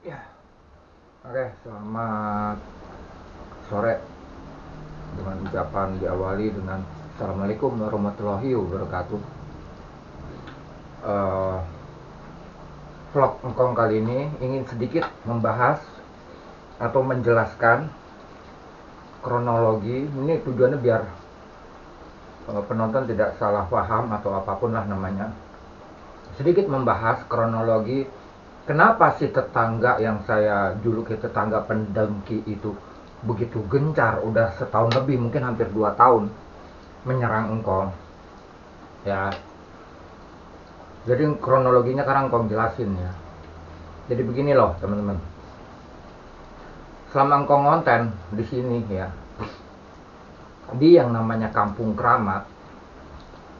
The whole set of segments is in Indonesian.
Ya, oke, selamat sore. Dengan ucapan diawali dengan Assalamualaikum warahmatullahi wabarakatuh. Eh, Vlog Engkong kali ini ingin sedikit membahas atau menjelaskan kronologi. Ini tujuannya biar penonton tidak salah paham atau apapun lah namanya. Sedikit membahas kronologi kenapa si tetangga yang saya juluki tetangga pendengki itu begitu gencar, udah setahun lebih, mungkin hampir 2 tahun menyerang engkong. Ya, jadi kronologinya sekarang engkong jelasin ya. Jadi begini loh teman-teman, selama engkong ngonten di sini ya, di yang namanya Kampung Keramat,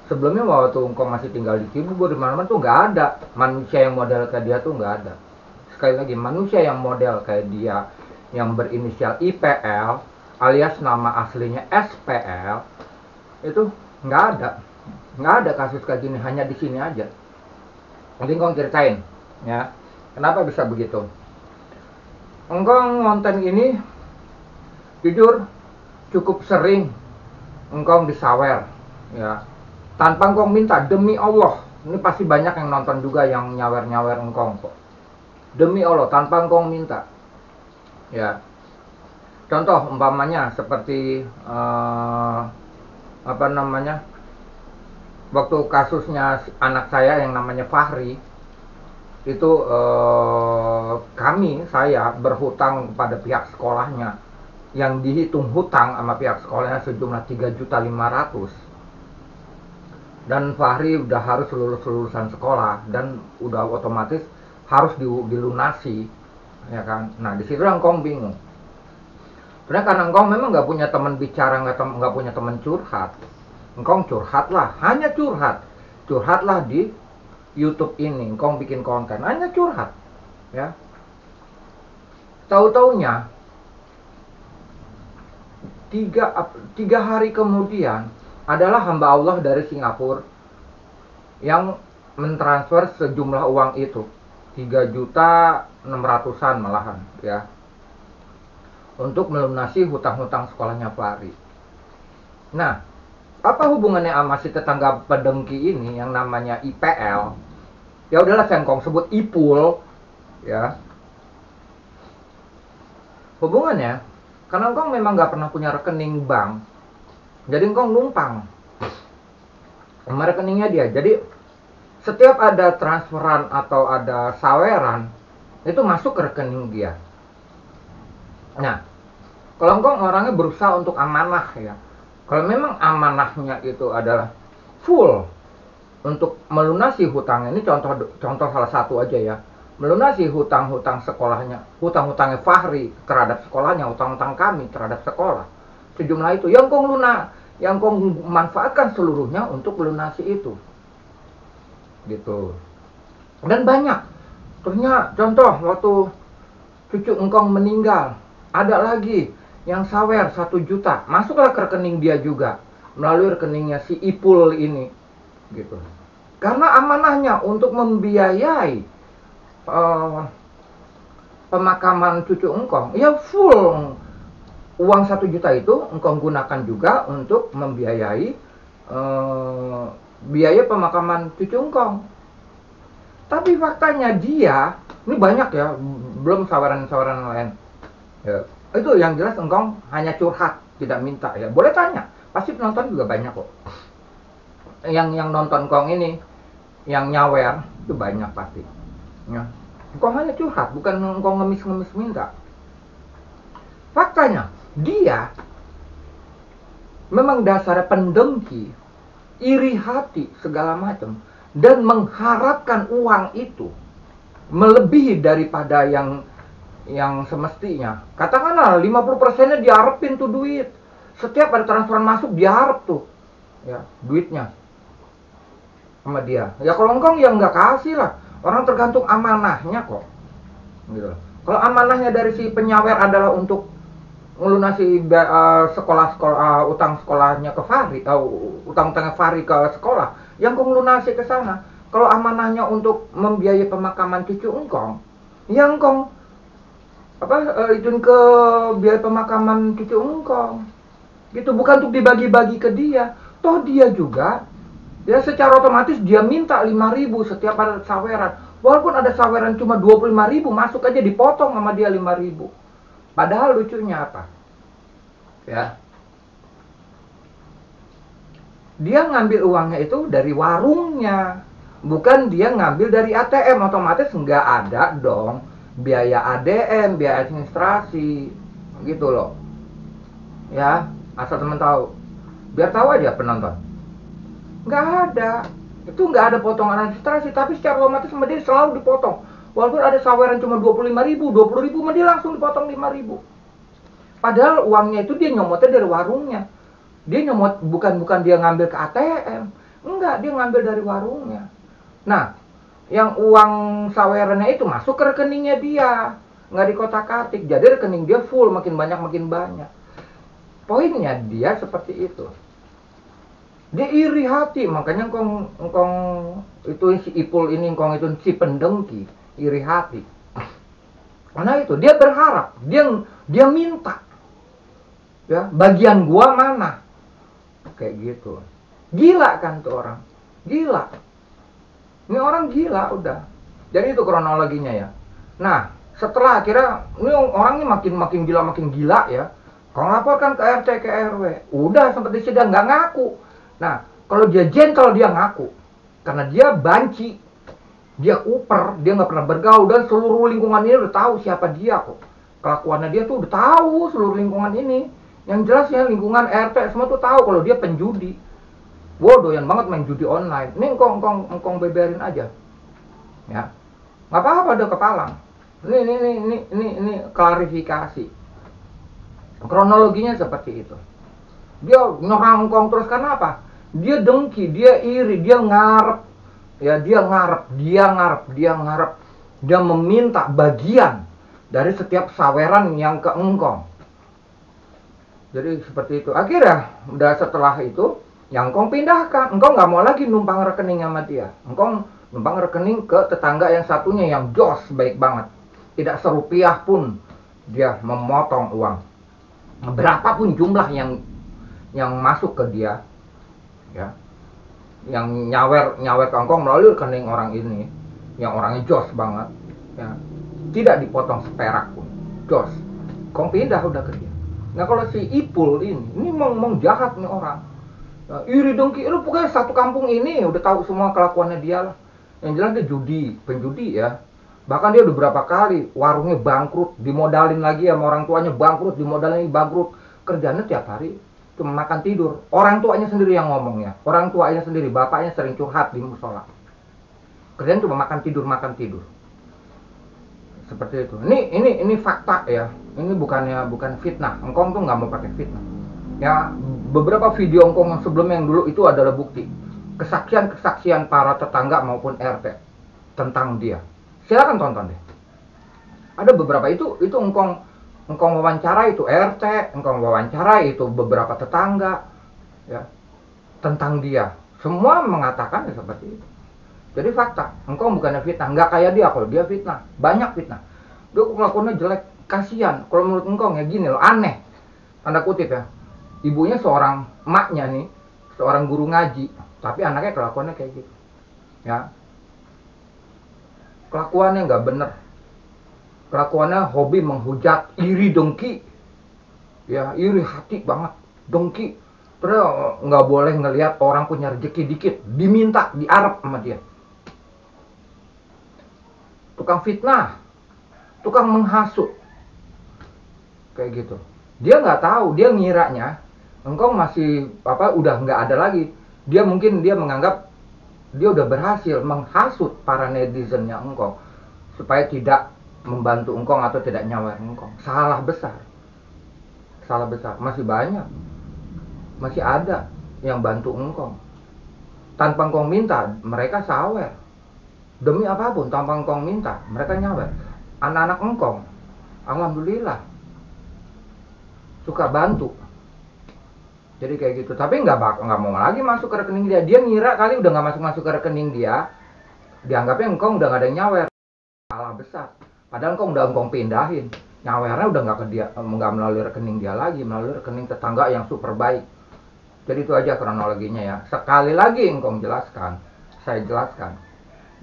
sebelumnya waktu engkong masih tinggal di Cibubur, di mana-mana tuh nggak ada manusia yang model kayak dia, tuh nggak ada. Sekali lagi, manusia yang model kayak dia, yang berinisial IPL alias nama aslinya SPL, itu nggak ada. Nggak ada kasus kayak gini, hanya di sini aja. Nanti engkong ceritain ya kenapa bisa begitu. Engkong ngonten ini jujur cukup sering engkong disawer ya, tanpa engkong minta. Demi Allah, ini pasti banyak yang nonton juga yang nyawer-nyawer engkong kok. Demi Allah, tanpa engkong minta ya. Contoh umpamanya seperti apa namanya, waktu kasusnya anak saya yang namanya Fahri itu, saya berhutang kepada pihak sekolahnya, yang dihitung hutang sama pihak sekolahnya sejumlah 3.500.000, dan Fahri udah harus lulusan sekolah dan udah otomatis harus dilunasi ya kan. Nah di situ engkong bingung. Sebenarnya karena engkong memang nggak punya teman bicara, nggak punya teman curhat, engkong curhatlah, hanya curhatlah di YouTube ini. Engkong bikin konten hanya curhat ya. Tahu-taunya tiga hari kemudian adalah hamba Allah dari Singapura yang mentransfer sejumlah uang itu, 3.600.000-an malahan ya, untuk melunasi hutang-hutang sekolahnya Fahri. Nah, apa hubungannya sama si tetangga pedengki ini yang namanya IPL? Ya udahlah, saya engkong sebut Ipul ya. Hubungannya karena engkong memang nggak pernah punya rekening bank, jadi engkong numpang sama rekeningnya dia. Jadi setiap ada transferan atau ada saweran itu masuk ke rekening dia. Nah, kalau engkong orangnya berusaha untuk amanah ya, kalau memang amanahnya itu adalah full untuk melunasi hutang, ini contoh salah satu aja ya, melunasi hutang-hutang sekolahnya, hutang-hutangnya Fahri terhadap sekolahnya, hutang-hutang kami terhadap sekolah, sejumlah itu yang kong manfaatkan seluruhnya untuk melunasi itu gitu. Dan banyak, terusnya contoh waktu cucu engkong meninggal, ada lagi yang sawer 1 juta, masuklah ke rekening dia juga melalui rekeningnya si Ipul ini gitu. Karena amanahnya untuk membiayai pemakaman cucu engkong, ya full uang 1 juta itu engkong gunakan juga untuk membiayai biaya pemakaman cucu engkong. Tapi faktanya dia, ini banyak ya, belum saweran-saweran lain ya. Itu yang jelas engkong hanya curhat, tidak minta ya. Boleh tanya, pasti penonton juga banyak kok. Yang nonton engkong ini, yang nyawer itu banyak pasti ya. Engkong hanya curhat, bukan engkong ngemis-ngemis minta. Faktanya dia memang dasarnya pendengki, iri hati segala macam, dan mengharapkan uang itu melebihi daripada yang semestinya. Katakanlah 50%-nya diharapin tuh duit. Setiap ada transferan masuk diharap tuh ya duitnya sama dia. Ya kalau engkong yang nggak kasih lah. Orang tergantung amanahnya kok gitu. Kalau amanahnya dari si penyawer adalah untuk melunasi utang sekolahnya ke Fahri, utang-utangnya Fahri ke sekolah, yang engkong lunasi ke sana. Kalau amanahnya untuk membiayai pemakaman cucu engkong, ya engkong izin ke biaya pemakaman cucu engkong. Gitu, bukan untuk dibagi-bagi ke dia. Toh dia juga, ya secara otomatis dia minta 5.000 setiap ada saweran. Walaupun ada saweran cuma 25.000, masuk aja dipotong sama dia 5.000. Padahal lucunya apa? Ya. Dia ngambil uangnya itu dari warungnya. Bukan dia ngambil dari ATM, otomatis nggak ada dong biaya ADM, biaya administrasi. Gitu loh. Ya, asal teman tahu. Biar tahu aja penonton. Nggak ada. Itu nggak ada potongan administrasi, tapi secara otomatis sama dia selalu dipotong. Walaupun ada saweran cuma 25.000, 20.000, sama dia langsung dipotong 5.000. Padahal uangnya itu dia nyomotnya dari warungnya. Dia nyomot, bukan dia ngambil ke ATM. Enggak, dia ngambil dari warungnya. Nah, yang uang sawerannya itu masuk ke rekeningnya dia. Nggak dikotak-katik. Jadi rekening dia full, makin banyak makin banyak. Poinnya dia seperti itu. Dia iri hati, makanya engkong itu si Ipul ini, engkong itu si pendengki, iri hati. Karena itu dia berharap, dia minta. Ya, bagian gua mana? Kayak gitu. Gila kan tuh orang. Gila. Ini orang gila udah. Jadi itu kronologinya ya. Nah, setelah akhirnya ini orang ini makin gila ya. Kau laporkan ke RT ke RW. Udah sempat disidang nggak ngaku. Nah, kalau dia gentle dia ngaku. Karena dia banci. Dia uper, dia nggak pernah bergaul, dan seluruh lingkungan ini udah tahu siapa dia kok. Kelakuannya dia tuh udah tahu seluruh lingkungan ini. Yang jelas ya lingkungan RT semua tuh tahu kalau dia penjudi. Wow, doyan banget main judi online. Ini engkong beberin aja. Ya. Nggak apa-apa ada kepalang. Ini klarifikasi. Kronologinya seperti itu. Dia nyerang engkong terus karena apa? Dia dengki, dia iri, dia ngarep. Ya, dia ngarep. Dia meminta bagian dari setiap saweran yang ke engkong. Jadi seperti itu. Akhirnya, udah setelah itu, yang engkong pindahkan. Engkong nggak mau lagi numpang rekening sama dia. Engkong numpang rekening ke tetangga yang satunya yang jos, baik banget. Tidak serupiah pun dia memotong uang. Berapapun jumlah yang masuk ke dia, ya, yang nyawer ke engkong melalui rekening orang ini, yang orangnya jos banget, ya, tidak dipotong seperak pun, jos. Engkong pindah udah ke dia. Nah kalau si Ipul ini mau jahat nih orang, ya, iri dengki, lu pokoknya satu kampung ini udah tahu semua kelakuannya dia lah. Yang jelas dia penjudi ya. Bahkan dia udah berapa kali warungnya bangkrut, dimodalin lagi sama orang tuanya, bangkrut, dimodalin lagi bangkrut. Kerjanya tiap hari cuma makan tidur. Orang tuanya sendiri yang ngomongnya. Orang tuanya sendiri, bapaknya sering curhat di musola. Kerjanya cuma makan tidur. Seperti itu. Ini fakta ya. Ini bukan fitnah. Engkong tuh nggak mau pakai fitnah. Ya, beberapa video engkong yang sebelumnya yang dulu itu adalah bukti. Kesaksian para tetangga maupun RT tentang dia. Silakan tonton deh. Ada beberapa itu engkong wawancara itu RT, engkong wawancara itu beberapa tetangga ya tentang dia. Semua mengatakan seperti itu. Jadi fakta, engkong bukannya fitnah, nggak kayak dia. Kalau dia fitnah, banyak fitnah. Dia kelakuannya jelek, kasihan. Kalau menurut engkong ya gini loh, aneh. Tanda kutip ya. Ibunya seorang emaknya nih, seorang guru ngaji, tapi anaknya kelakuannya kayak gitu. Ya. Kelakuannya nggak bener. Kelakuannya hobi menghujat, iri dengki. Ya, iri hati banget, dengki. Terus nggak boleh ngelihat orang punya rezeki dikit, diminta, diarep sama dia. Tukang fitnah, tukang menghasut. Kayak gitu. Dia nggak tahu, dia ngiranya engkau masih udah nggak ada lagi. Dia menganggap dia udah berhasil menghasut para netizennya engkau supaya tidak membantu engkau atau tidak nyawer engkau. Salah besar. Masih banyak, masih ada yang bantu engkau tanpa engkau minta. Mereka sawer demi apapun, tanpa engkau minta mereka nyawer. Anak-anak engkau alhamdulillah suka bantu. Jadi kayak gitu. Tapi nggak mau lagi masuk ke rekening dia. Dia ngira kali udah nggak masuk ke rekening dia, dianggapnya engkau udah nggak ada yang nyawer. Salah besar. Padahal engkau udah pindahin. nyawernya udah nggak ke dia, nggak melalui rekening dia lagi, melalui rekening tetangga yang super baik. Jadi itu aja kronologinya ya. Sekali lagi engkong jelaskan, saya jelaskan.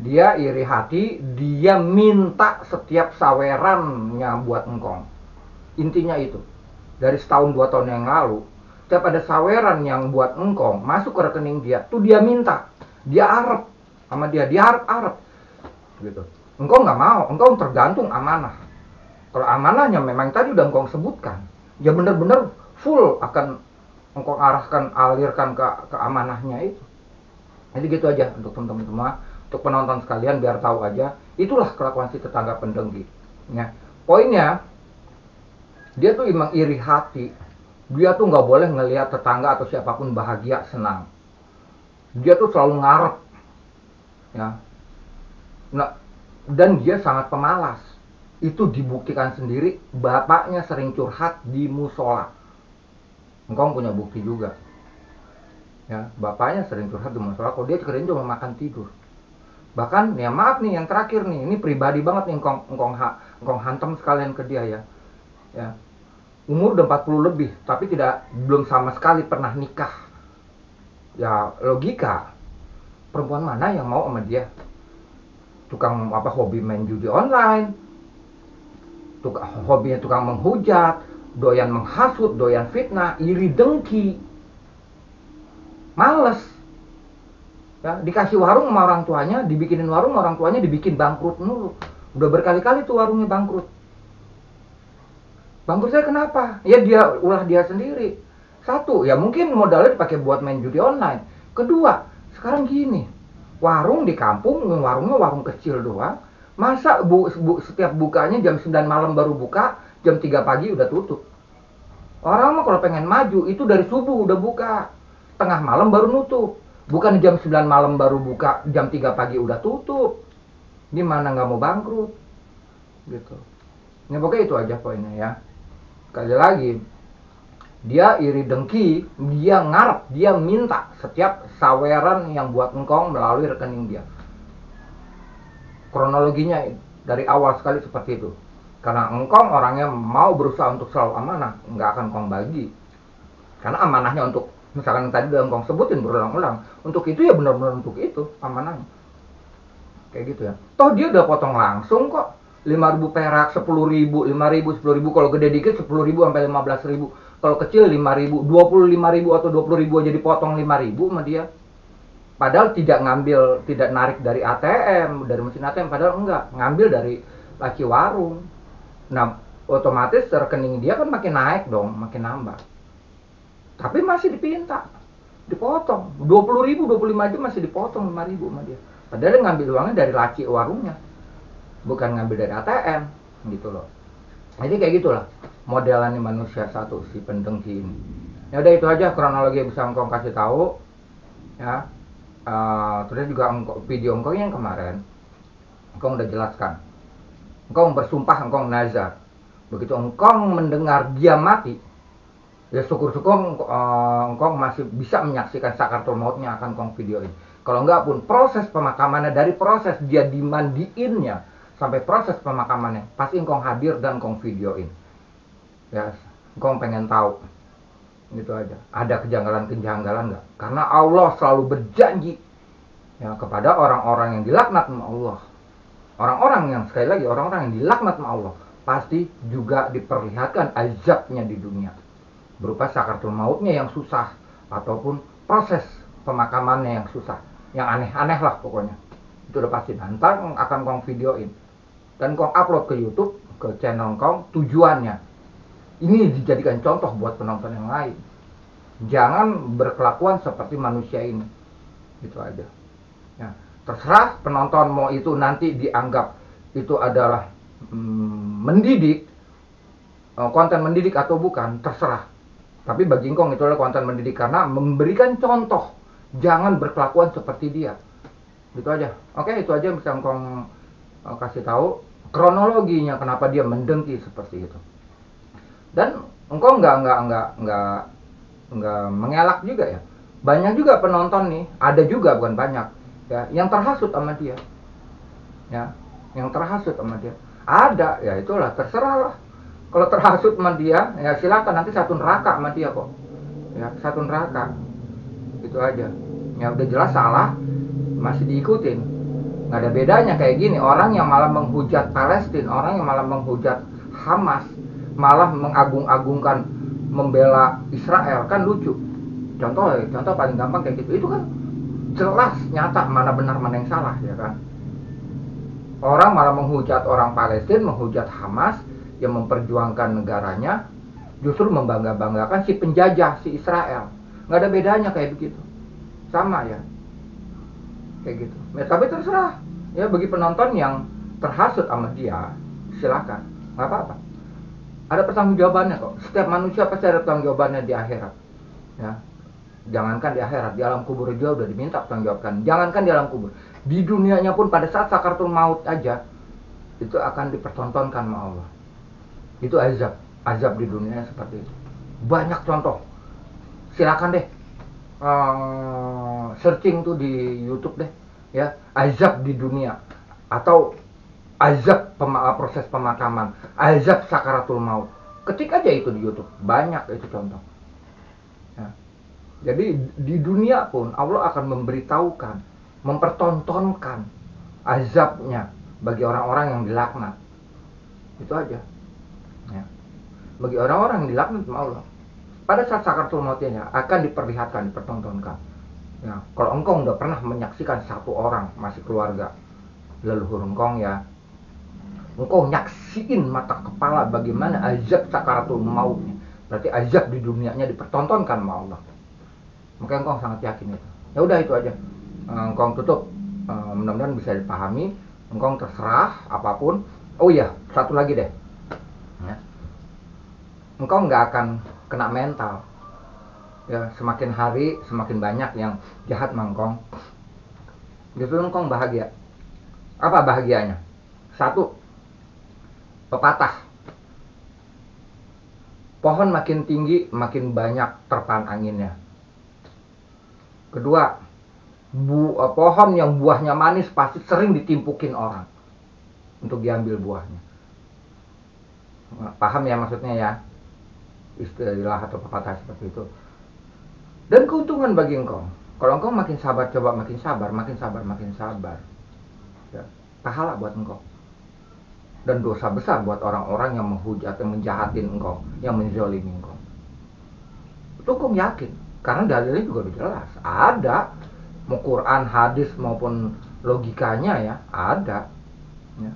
Dia iri hati, dia minta setiap sawerannya buat engkong. Intinya itu. Dari setahun 2 tahun yang lalu, setiap ada saweran yang buat engkong masuk ke rekening dia, tuh dia minta. Dia arep sama dia harap gitu. Engkong nggak mau, engkong tergantung amanah. Kalau amanahnya memang tadi udah engkong sebutkan, ya benar-benar full akan engkong arahkan, alirkan ke amanahnya itu. Jadi gitu aja untuk teman-teman semua, untuk penonton sekalian biar tahu aja, itulah kelakuan si tetangga pendengki. Ya, poinnya dia tuh emang iri hati. Dia tuh nggak boleh ngelihat tetangga atau siapapun bahagia, senang. Dia tuh selalu ngarep. Ya. Nah, dan dia sangat pemalas. Itu dibuktikan sendiri, bapaknya sering curhat di musola. Engkau punya bukti juga. Ya, bapaknya sering curhat di musola, kalau dia kerjanya cuma makan tidur. Bahkan, ya maaf nih, yang terakhir nih, ini pribadi banget nih, engkong hantam sekalian ke dia ya. Ya. Umur udah 40 lebih, tapi belum sama sekali pernah nikah. Ya, logika. Perempuan mana yang mau sama dia? Tukang hobi main judi online, hobinya tukang menghujat, doyan menghasut, doyan fitnah, iri dengki, males. Ya, dikasih warung sama orang tuanya, dibikinin warung sama orang tuanya, dibikin bangkrut mulu. Udah berkali-kali tuh warungnya bangkrut. Bangkrut saya kenapa? Ya ulah dia sendiri. Satu, ya mungkin modalnya dipakai buat main judi online. Kedua, sekarang gini, warung di kampung, warungnya warung kecil doang. Masa setiap bukanya jam 9 malam baru buka, jam 3 pagi udah tutup. Orang mah kalau pengen maju, itu dari subuh udah buka. Tengah malam baru nutup. Bukan jam 9 malam baru buka, jam 3 pagi udah tutup. Gimana nggak mau bangkrut? Gitu. Ya pokoknya itu aja poinnya ya. Sekali lagi, dia iri dengki, dia ngarep, dia minta setiap saweran yang buat engkong melalui rekening dia. Kronologinya dari awal sekali seperti itu. Karena engkong orangnya mau berusaha untuk selalu amanah, nggak akan engkong bagi. Karena amanahnya untuk, misalkan tadi udah engkong sebutin berulang-ulang, untuk itu ya benar-benar untuk itu amanahnya. Kayak gitu ya. Toh dia udah potong langsung kok. 5.000 perak, 10.000, 5.000, 10.000, kalau gede dikit 10.000 sampai 15.000. Kalau kecil 5.000, 25.000 atau 20.000 aja dipotong 5.000 sama dia. Padahal tidak narik dari ATM, dari mesin ATM, padahal enggak, ngambil dari laki warung. Nah, otomatis rekening dia kan makin naik dong, makin nambah. Tapi masih dipotong. 20.000, 25 aja masih dipotong 5.000 sama dia. Padahal dia ngambil uangnya dari laki warungnya. Bukan ngambil dari ATM gitu loh. Jadi kayak gitulah modelannya manusia satu si pendengki ini. Ya udah itu aja kronologi yang bisa engkau kasih tahu ya. Terus juga video engkau yang kemarin engkau udah jelaskan. Engkau bersumpah, engkau nazar. Begitu engkau mendengar dia mati, ya syukur-syukur engkau masih bisa menyaksikan sakaratul mautnya akan engkau videoin. Kalau enggak pun proses pemakamannya, dari proses dia dimandiinnya sampai proses pemakamannya, pasti engkau hadir dan engkau videoin. Ya, engkau pengen tahu. Gitu aja. Ada kejanggalan-kejanggalan enggak? Karena Allah selalu berjanji ya kepada orang-orang yang dilaknat sama Allah. Orang-orang yang sekali lagi orang-orang yang dilaknat sama Allah pasti juga diperlihatkan azabnya di dunia. Berupa sakaratul mautnya yang susah ataupun proses pemakamannya yang susah. Yang aneh-aneh lah pokoknya. Itu udah pasti. Ntar akan kong videoin. Dan kong upload ke YouTube, ke channel kong, tujuannya ini dijadikan contoh buat penonton yang lain. Jangan berkelakuan seperti manusia ini. Gitu aja ya. Terserah penonton mau itu nanti dianggap itu adalah mendidik, konten mendidik atau bukan, terserah. Tapi bagi engkong itu adalah konten mendidik karena memberikan contoh. Jangan berkelakuan seperti dia. Gitu aja. Oke, itu aja yang bisa engkong kasih tahu kronologinya kenapa dia mendengki seperti itu. Dan engkau nggak mengelak juga ya. Banyak juga penonton nih, ada juga bukan banyak ya, yang terhasut sama dia. Ya, yang terhasut sama dia. Ada, ya itulah terserah lah. Kalau terhasut sama dia, ya silakan, nanti satu neraka sama dia kok. Ya, satu neraka. Itu aja. Ya udah jelas salah, masih diikutin. Nggak ada bedanya kayak gini. Orang yang malah menghujat Palestina, orang yang malah menghujat Hamas, malah mengagung-agungkan membela Israel, kan lucu. Contoh paling gampang kayak gitu. Itu kan jelas nyata mana benar mana yang salah, ya kan. Orang malah menghujat orang Palestina, menghujat Hamas yang memperjuangkan negaranya, justru membangga-banggakan si penjajah, si Israel. Nggak ada bedanya kayak begitu. Sama ya. Kayak gitu. Ya, tapi terserah. Ya bagi penonton yang terhasut sama dia, silakan. Nggak apa-apa. Ada pertanggungjawabannya kok. Setiap manusia pasti ada pertanggungjawabannya di akhirat. Ya. Jangankan di akhirat, di alam kubur juga udah diminta pertanggungjawabkan. Jangankan di alam kubur, di dunianya pun pada saat sakaratul maut aja itu akan dipertontonkan sama Allah. Itu azab di dunia seperti itu. Banyak contoh. Silakan deh searching tuh di YouTube deh, ya, azab di dunia atau azab proses pemakaman, azab sakaratul maut. Ketik aja itu di YouTube, banyak itu contoh. Ya. Jadi di dunia pun Allah akan memberitahukan, mempertontonkan azabnya bagi orang-orang yang dilaknat. Itu aja. Ya. Bagi orang-orang yang dilaknat sama Allah, pada saat sakaratul mautnya akan diperlihatkan, dipertontonkan. Ya, kalau engkau udah pernah menyaksikan satu orang masih keluarga leluhur engkau, ya, engkau nyaksiin mata kepala bagaimana azab sakaratul mautnya, berarti azab di dunianya dipertontonkan sama Allah. Makanya engkau sangat yakin itu. Ya udah itu aja. Engkau tutup. Mudah-mudahan bisa dipahami. Engkau terserah apapun. Oh iya, satu lagi deh. Ya. Engkau nggak akan kena mental. Ya, semakin hari semakin banyak yang jahat mangkong. Justru engkau bahagia. Apa bahagianya? Satu, pepatah. Pohon makin tinggi, makin banyak terpaan anginnya. Kedua, pohon yang buahnya manis pasti sering ditimpukin orang untuk diambil buahnya. Paham ya maksudnya ya? Istilah atau pepatah seperti itu. Dan keuntungan bagi engkau, kalau engkau makin sabar, coba makin sabar. Ya, pahala buat engkau. Dan dosa besar buat orang-orang yang menghujat, yang menjahatin engkau, yang menzalimi engkau. Itu engkau yakin. Karena dalilnya juga udah jelas. Ada. Mau Quran, hadis maupun logikanya ya. Ada. Ya.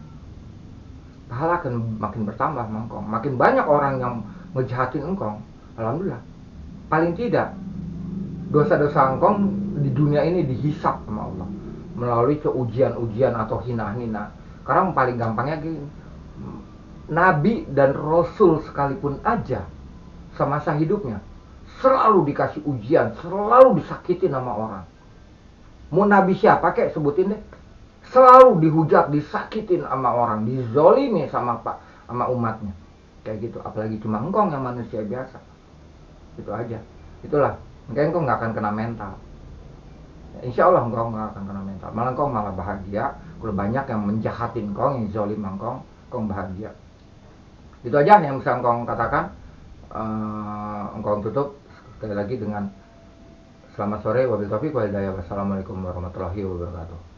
Pahala akan makin bertambah engkau. Makin banyak orang yang ngejahatin engkau. Alhamdulillah. Paling tidak, dosa-dosa engkau di dunia ini dihisap sama Allah. Melalui ujian-ujian atau hina-hina. Karena paling gampangnya gini. Nabi dan Rasul sekalipun aja semasa hidupnya selalu dikasih ujian, selalu disakitin sama orang. Mau nabi siapa kek sebutin deh, selalu dihujat, disakitin sama orang, dizolimi sama umatnya. Kayak gitu, apalagi cuma engkau yang manusia biasa. Itu aja. Itulah, makanya engkau nggak akan kena mental. Ya, insya Allah engkau nggak akan kena mental. Malah engkau malah bahagia. Kalau banyak yang menjahatin engkau, yang zolim engkau bahagia. Itu aja yang bisa engkau katakan. Engkau tutup sekali lagi dengan selamat sore, wabillahi taufiq wal hidayah. Wassalamualaikum warahmatullahi wabarakatuh.